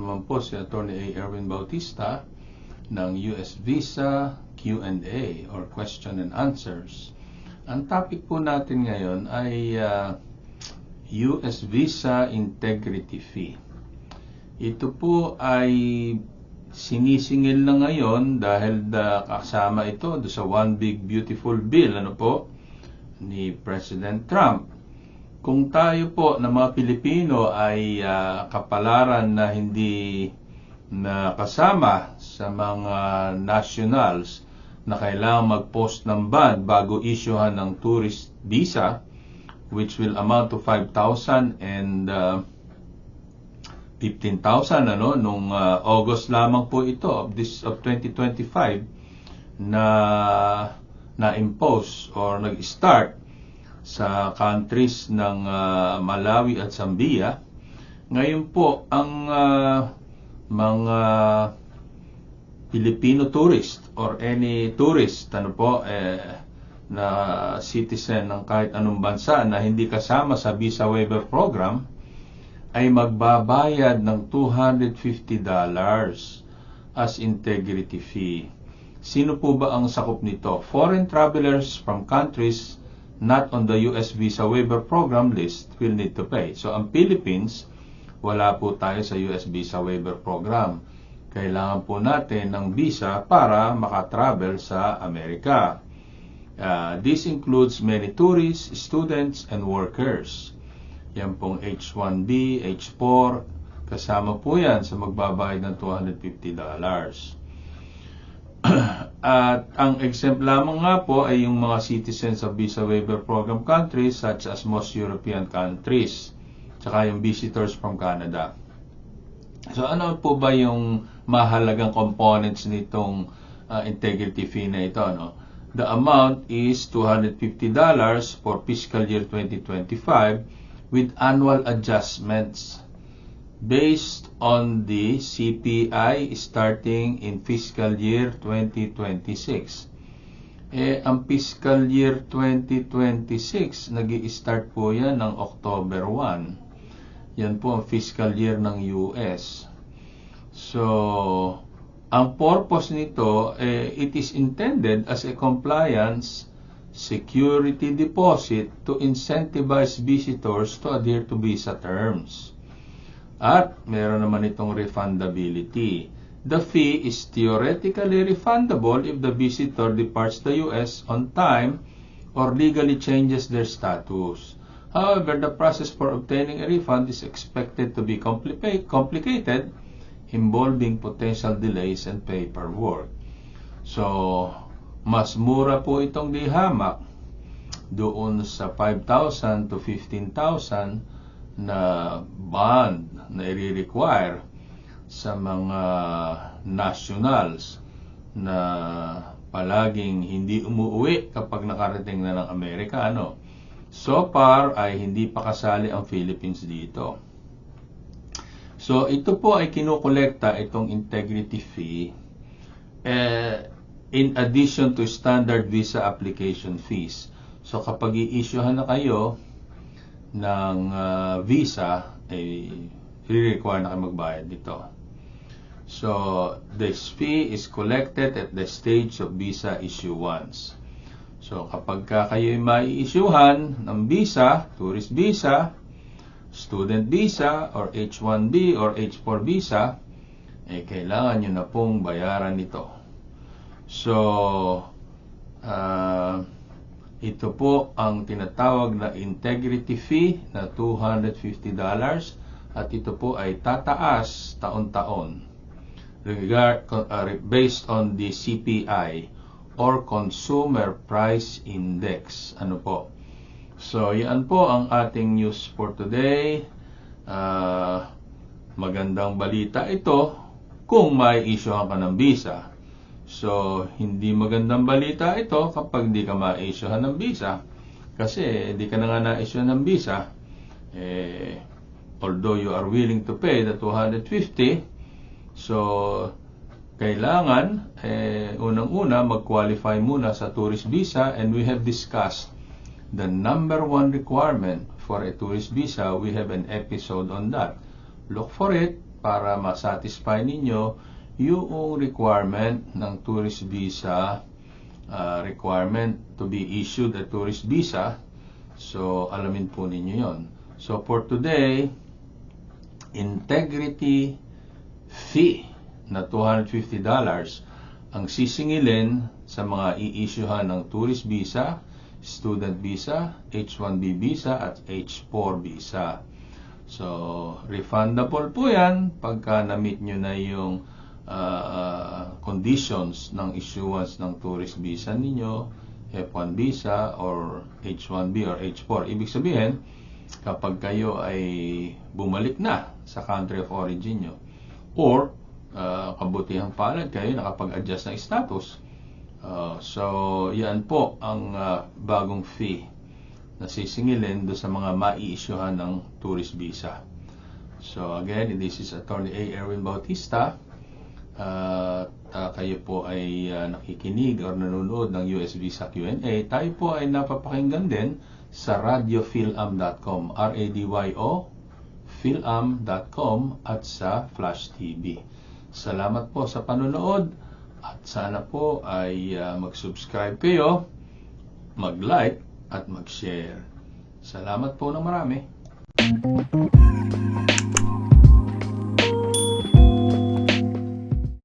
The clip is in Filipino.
naman po si Attorney A. Erwin Bautista ng US Visa Q&A or Question and Answers. Ang topic po natin ngayon ay US Visa Integrity Fee. Ito po ay sinisingil na ngayon dahil kasama ito sa One Big Beautiful Bill ni President Trump. Kung tayo po na mga Pilipino ay kapalaran na hindi nakasama sa mga nationals na kailangan mag-post ng bond bago issuehan ng tourist visa, which will amount to 5,000 and 15,000 nung August lamang po ito of 2025 na impose or nag-start sa countries ng Malawi at Zambia. Ngayon po ang mga Filipino tourist or any tourist na citizen ng kahit anong bansa na hindi kasama sa visa waiver program ay magbabayad ng $250 as integrity fee. Sino po ba ang sakop nito? Foreign travelers from countries not on the US visa waiver program list will need to pay. So ang Philippines, wala po tayo sa US visa waiver program. Kailangan po natin ng visa para makatravel sa Amerika. This includes many tourists, students, and workers. Yan pong H1B, H4, kasama po yan sa magbabayad ng $250. At ang exempt lamang nga po ay yung mga citizens of visa waiver program countries such as most European countries, tsaka yung visitors from Canada. So ano po ba yung mahalagang components nitong integrity fee na ito? The amount is $250 for fiscal year 2025 with annual adjustments based on the CPI starting in fiscal year 2026. Ang fiscal year 2026, nag-i-start po yan ng October 1. Yan po ang fiscal year ng US. So, ang purpose nito, it is intended as a compliance security deposit to incentivize visitors to adhere to visa terms. At meron naman itong refundability. The fee is theoretically refundable if the visitor departs the US on time or legally changes their status. However, the process for obtaining a refund is expected to be complicated, involving potential delays and paperwork. So, mas mura po itong dihamak doon sa 5,000 to 15,000 na bond na i-require sa mga nationals na palaging hindi umuwi kapag nakarating na ng Amerika. So far ay hindi pa kasali ang Philippines dito. So ito po ay kinukolekta itong integrity fee in addition to standard visa application fees. So kapag i-issuehan na kayo ng visa, re-require na kayo magbayad dito. So, this fee is collected at the stage of visa issuance. So, kapag kayo mai-issuehan ng visa, tourist visa, student visa, or H1B or H4 visa, kailangan nyo na pong bayaran ito. So, ito po ang tinatawag na integrity fee na $250 at ito po ay tataas taon-taon based on the CPI or Consumer Price Index. So, yan po ang ating news for today. Magandang balita ito kung may issuehan ka ng visa. So, hindi magandang balita ito kapag hindi ka ma-issuehan ng visa. Kasi, hindi ka na nga na-issuehan ng visa. Although you are willing to pay the $250, so, kailangan, unang-una, mag-qualify muna sa tourist visa. And we have discussed the number one requirement for a tourist visa. We have an episode on that. Look for it. para ma-satisfy ninyo yung requirement ng tourist visa, requirement to be issued a tourist visa. So, alamin po ninyo yon. So, for today, integrity fee na $250 ang sisingilin sa mga i-issuehan ng tourist visa, student visa, H-1B visa at H-4 visa. So, refundable po yan pagka na-meet nyo na yung conditions ng issuance ng tourist visa ninyo, F-1 visa or H-1B or H-4. Ibig sabihin, kapag kayo ay bumalik na sa country of origin nyo or kabutihang palad kayo nakapag-adjust ng status. So, yan po ang bagong fee na sisingilin do sa mga mai-issuehan ng tourist visa. So, again, this is Attorney A. Erwin Bautista. Kayo po ay nakikinig or nanonood ng US Visa Q&A. Tayo po ay napapakinggan din sa radiophilm.com, RADYO philm.com at sa Flash TV. Salamat po sa panonood at sana po ay mag-subscribe kayo, mag-like at mag-share. Salamat po ng marami.